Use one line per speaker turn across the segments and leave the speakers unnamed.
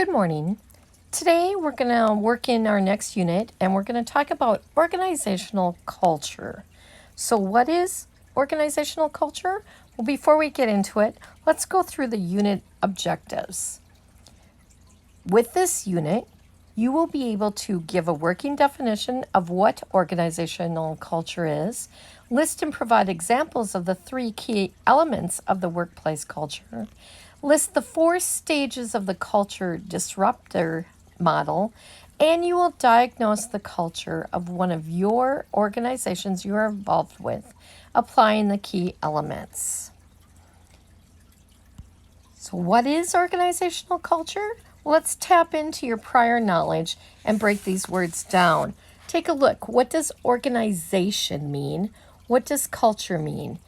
Good morning. Today we're going to work in our next unit and we're going to talk about organizational culture. So what is organizational culture? Well, before we get into it, let's go through the unit objectives. With this unit, you will be able to give a working definition of what organizational culture is, list and provide examples of the 3 key elements of the workplace culture, list the 4 stages of the culture disruptor model, and you will diagnose the culture of one of your organizations you are involved with, applying the key elements. So what is organizational culture? Let's tap into your prior knowledge and break these words down. Take a look. What does organization mean? What does culture mean?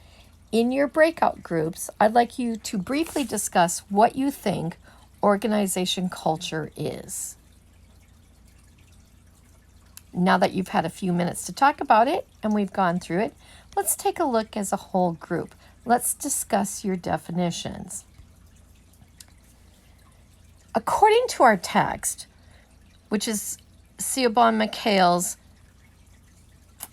In your breakout groups, I'd like you to briefly discuss what you think organization culture is. Now that you've had a few minutes to talk about it and we've gone through it, let's take a look as a whole group. Let's discuss your definitions. According to our text, which is Siobhan McHale's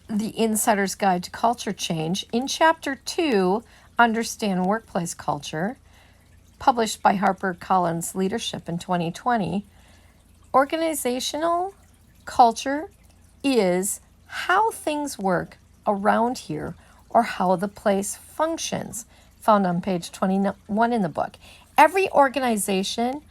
The Insider's Guide to Culture Change, in Chapter 2, Understand Workplace Culture, published by HarperCollins Leadership in 2020, organizational culture is how things work around here or how the place functions, found on page 21 in the book. Every organization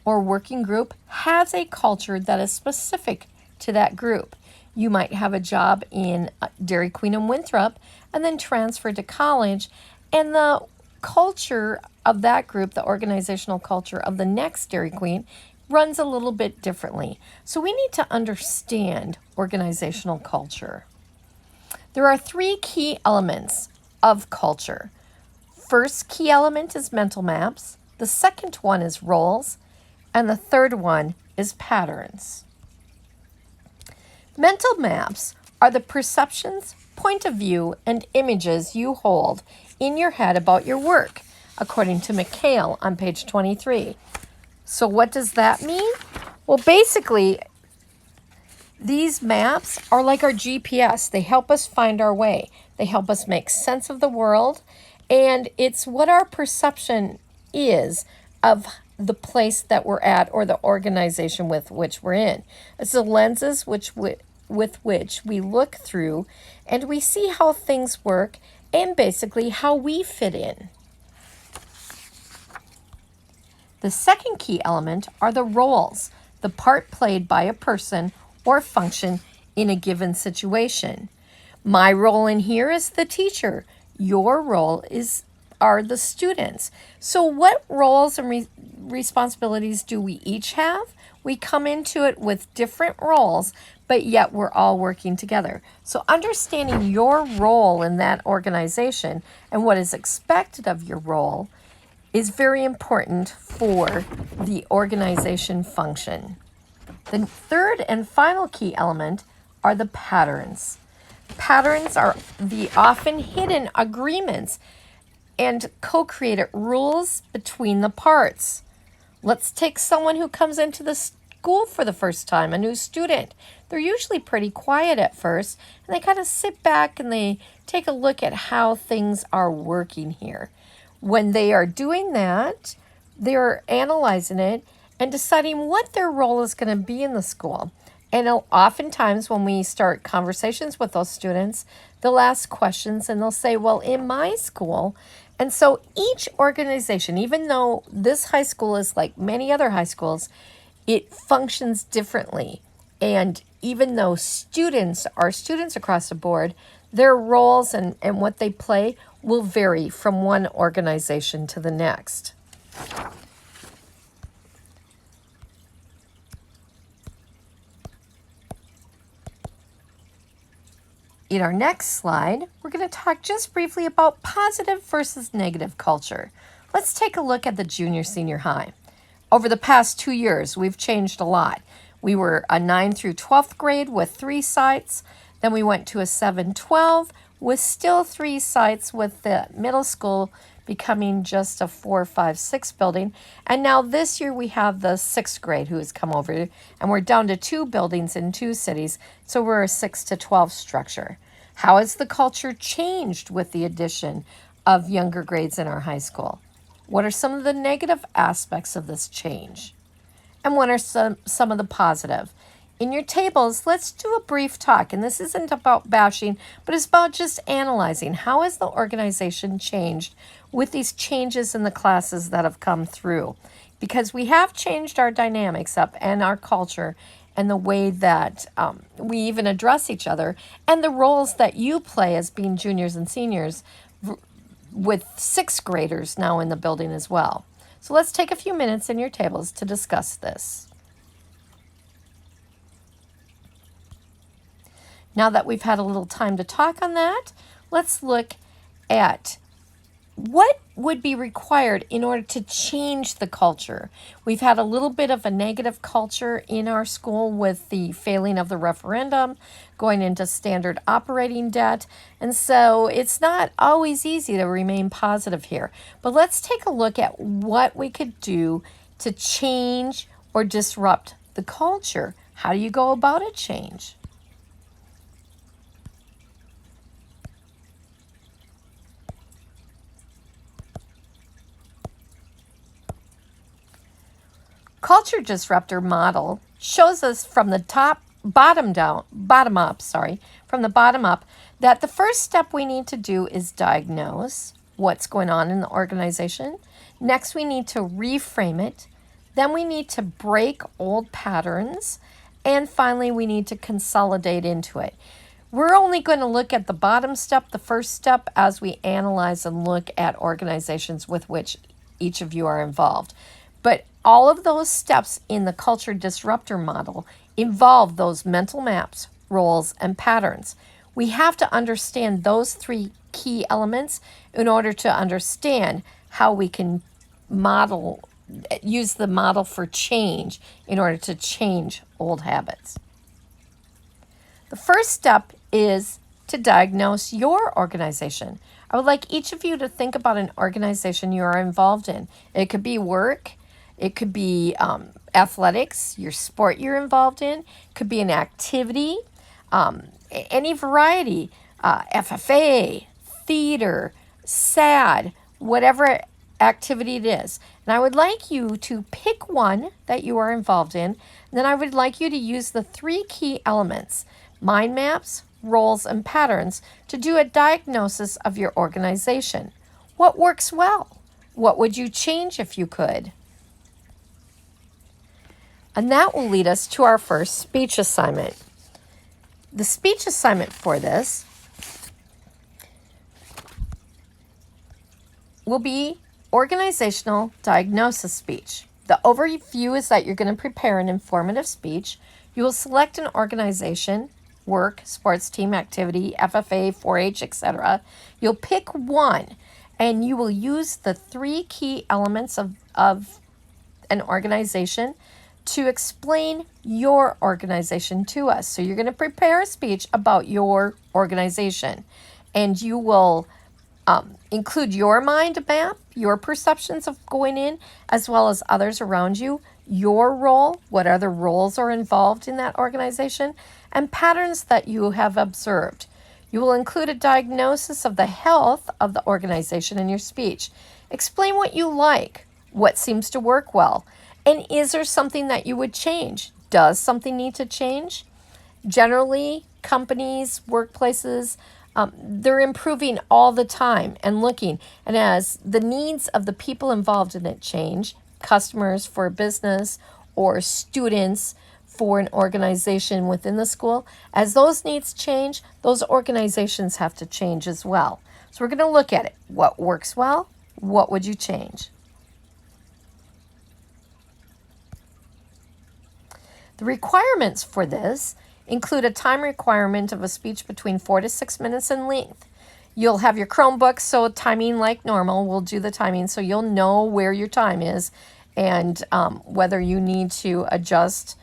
or working group has a culture that is specific to that group. You might have a job in Dairy Queen and Winthrop and then transfer to college, and the culture of that group, the organizational culture of the next Dairy Queen, runs a little bit differently. So we need to understand organizational culture. There are 3 key elements of culture. First key element is mental maps. The second one is roles. And the third one is patterns. Mental maps are the perceptions, point of view, and images you hold in your head about your work, according to McHale on page 23. So what does that mean? Well, basically, these maps are like our GPS. They help us find our way. They help us make sense of the world, and it's what our perception is of the place that we're at or the organization with which we're in. It's the lenses with which we look through and we see how things work and basically how we fit in. The second key element are the roles, the part played by a person or function in a given situation. My role in here is the teacher. Your role are the students. So what roles and responsibilities do we each have? We come into it with different roles, but yet we're all working together. So understanding your role in that organization and what is expected of your role is very important for the organization function. The third and final key element are the patterns. Patterns are the often hidden agreements and co-created rules between the parts. Let's take someone who comes into the school for the first time, a new student. They're usually pretty quiet at first, and they kind of sit back and they take a look at how things are working here. When they are doing that, they're analyzing it and deciding what their role is going to be in the school. And oftentimes when we start conversations with those students, they'll ask questions and they'll say, well, in my school. And so each organization, even though this high school is like many other high schools, it functions differently. And even though students are students across the board, their roles and what they play will vary from one organization to the next. In our next slide, we're going to talk just briefly about positive versus negative culture. Let's take a look at the junior-senior high. Over the past 2 years, we've changed a lot. We were a 9 through 12th grade with 3 sites. Then we went to a 7-12 with still 3 sites with the middle school becoming just a 4, 5, 6 building. And now this year we have the 6th grade who has come over, and we're down to 2 buildings in 2 cities. So we're a 6 to 12 structure. How has the culture changed with the addition of younger grades in our high school? What are some of the negative aspects of this change? And what are some of the positive? In your tables, let's do a brief talk. And this isn't about bashing, but it's about just analyzing. How has the organization changed with these changes in the classes that have come through? Because we have changed our dynamics up and our culture and the way that we even address each other and the roles that you play as being juniors and seniors with 6th graders now in the building as well. So let's take a few minutes in your tables to discuss this. Now that we've had a little time to talk on that, let's look at what would be required in order to change the culture. We've had a little bit of a negative culture in our school with the failing of the referendum, going into standard operating debt, and so it's not always easy to remain positive here. But let's take a look at what we could do to change or disrupt the culture. How do you go about a change? Culture disruptor model shows us from the bottom up, that the first step we need to do is diagnose what's going on in the organization. Next, we need to reframe it. Then we need to break old patterns. And finally, we need to consolidate into it. We're only going to look at the bottom step, the first step, as we analyze and look at organizations with which each of you are involved. But all of those steps in the culture disruptor model involve those mental maps, roles, and patterns. We have to understand those 3 key elements in order to understand how we can use the model for change in order to change old habits. The first step is to diagnose your organization. I would like each of you to think about an organization you are involved in. It could be work. It could be athletics, your sport you're involved in. It could be an activity, any variety, FFA, theater, SAD, whatever activity it is. And I would like you to pick one that you are involved in. And then I would like you to use the 3 key elements, mind maps, roles, and patterns, to do a diagnosis of your organization. What works well? What would you change if you could? And that will lead us to our first speech assignment. The speech assignment for this will be organizational diagnosis speech. The overview is that you're going to prepare an informative speech. You will select an organization, work, sports team, activity, FFA, 4-H, etc. You'll pick one, and you will use the 3 key elements of an organization to explain your organization to us. So you're going to prepare a speech about your organization, and you will include your mind map, your perceptions of going in, as well as others around you, your role, what other roles are involved in that organization, and patterns that you have observed. You will include a diagnosis of the health of the organization in your speech. Explain what you like, what seems to work well, and is there something that you would change? Does something need to change? Generally, companies, workplaces, they're improving all the time and looking. And as the needs of the people involved in it change, customers for a business or students for an organization within the school, as those needs change, those organizations have to change as well. So we're going to look at it. What works well? What would you change? The requirements for this include a time requirement of a speech between 4 to 6 minutes in length. You'll have your Chromebook, so timing like normal. We'll do the timing so you'll know where your time is and whether you need to adjust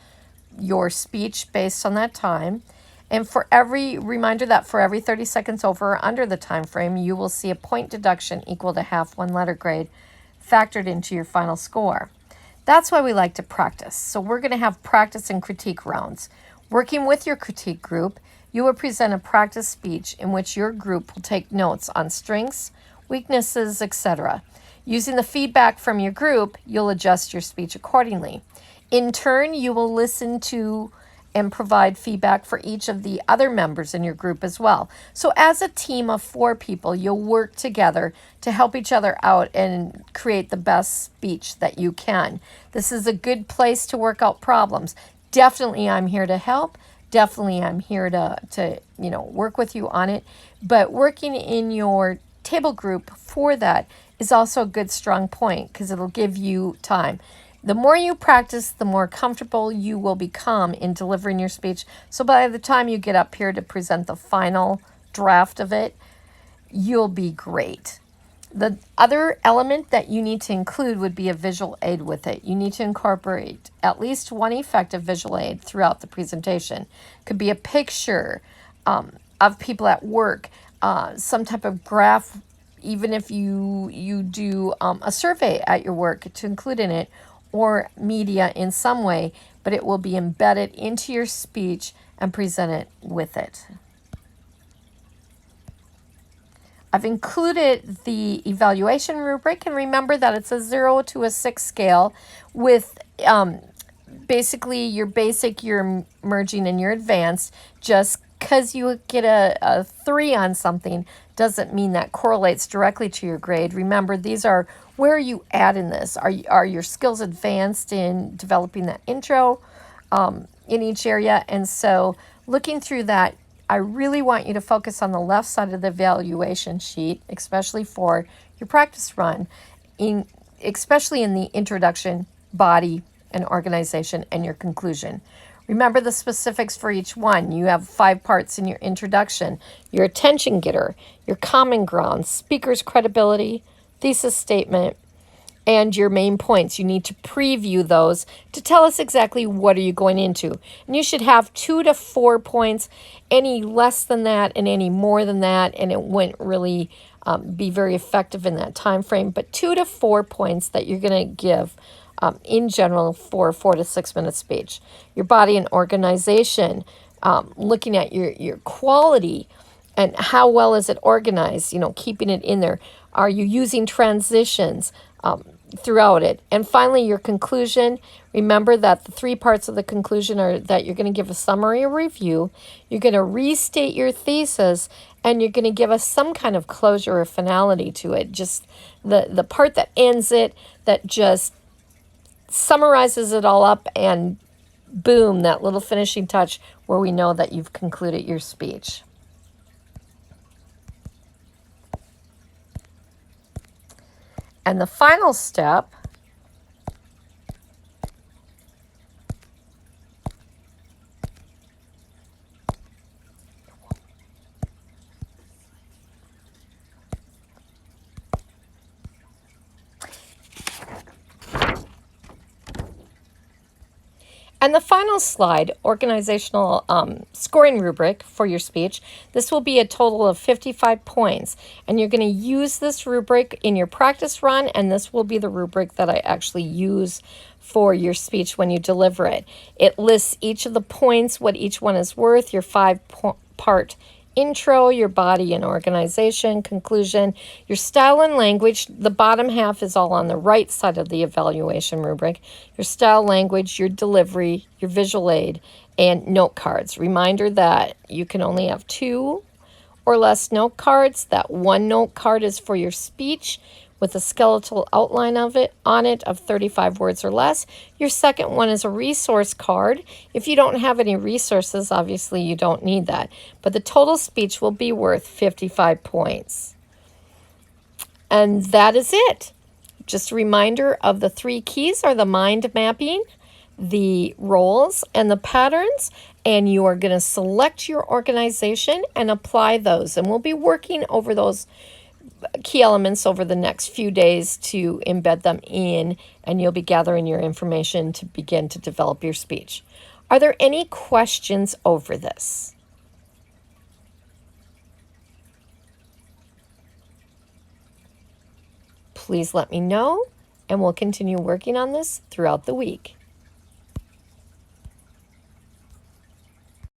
your speech based on that time. And for every reminder that for every 30 seconds over or under the time frame, you will see a point deduction equal to half one letter grade factored into your final score. That's why we like to practice. So we're going to have practice and critique rounds. Working with your critique group, you will present a practice speech in which your group will take notes on strengths, weaknesses, etc. Using the feedback from your group, you'll adjust your speech accordingly. In turn, you will listen to and provide feedback for each of the other members in your group as well. So as a team of 4 people, you'll work together to help each other out and create the best speech that you can. This is a good place to work out problems. Definitely I'm here to help. Definitely I'm here to work with you on it. But working in your table group for that is also a good strong point because it'll give you time. The more you practice, the more comfortable you will become in delivering your speech. So by the time you get up here to present the final draft of it, you'll be great. The other element that you need to include would be a visual aid with it. You need to incorporate at least one effective visual aid throughout the presentation. Could be a picture of people at work, some type of graph, even if you do a survey at your work to include in it, or media in some way, but it will be embedded into your speech and presented with it. I've included the evaluation rubric, and remember that it's a 0 to a 6 scale with basically your basic, your emerging, and your advanced. Just because you get a 3 on something doesn't mean that correlates directly to your grade. Remember, these are where are you at in this? Are your skills advanced in developing that intro in each area? And so looking through that, I really want you to focus on the left side of the evaluation sheet, especially for your practice run, especially in the introduction, body, and organization, and your conclusion. Remember the specifics for each one. You have 5 parts in your introduction: your attention getter, your common ground, speaker's credibility, thesis statement, and your main points. You need to preview those to tell us exactly what are you going into. And you should have 2 to 4 points, any less than that and any more than that, and it wouldn't really be very effective in that time frame. But 2 to 4 points that you're going to give in general for a 4 to 6 minute speech. Your body and organization, looking at your quality and how well is it organized, keeping it in there. Are you using transitions throughout it? And finally, your conclusion. Remember that the 3 parts of the conclusion are that you're going to give a summary or review, you're going to restate your thesis, and you're going to give us some kind of closure or finality to it. Just the part that ends it, that just summarizes it all up, and boom, that little finishing touch where we know that you've concluded your speech. And the final step And the final slide, organizational scoring rubric for your speech. This will be a total of 55 points. And you're going to use this rubric in your practice run, and this will be the rubric that I actually use for your speech when you deliver it. It lists each of the points, what each one is worth, your 5-part intro, your body and organization, conclusion, your style and language. The bottom half is all on the right side of the evaluation rubric. Your style, language, your delivery, your visual aid, and note cards. Reminder that you can only have 2 or less note cards. That 1 note card is for your speech with a skeletal outline of it on it of 35 words or less. Your second one is a resource card. If you don't have any resources, obviously you don't need that. But the total speech will be worth 55 points. And that is it. Just a reminder of the 3 keys are the mind mapping, the roles, and the patterns. And you are going to select your organization and apply those. And we'll be working over those key elements over the next few days to embed them in, and you'll be gathering your information to begin to develop your speech. Are there any questions over this? Please let me know, and we'll continue working on this throughout the week.